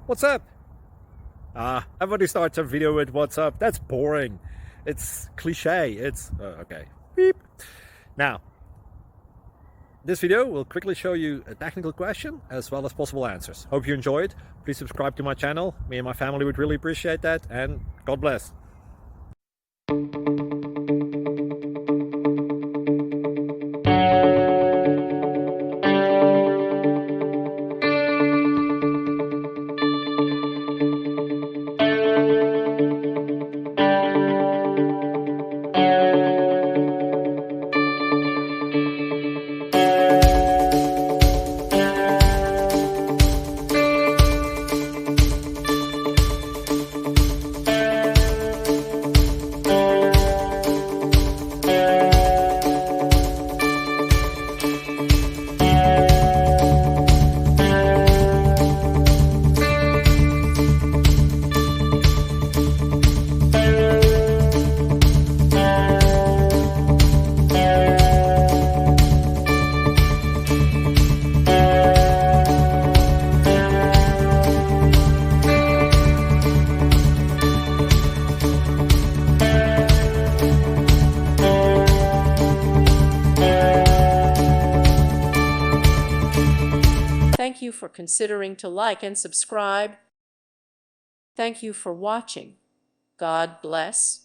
What's up? Everybody starts a video with what's up. That's boring. It's cliche. It's okay. Beep. Now, this video will quickly show you a technical question as well as possible answers. Hope you enjoyed. Please subscribe to my channel. Me and my family would really appreciate that. And God bless. Thank you for considering to like and subscribe. Thank you for watching. God bless.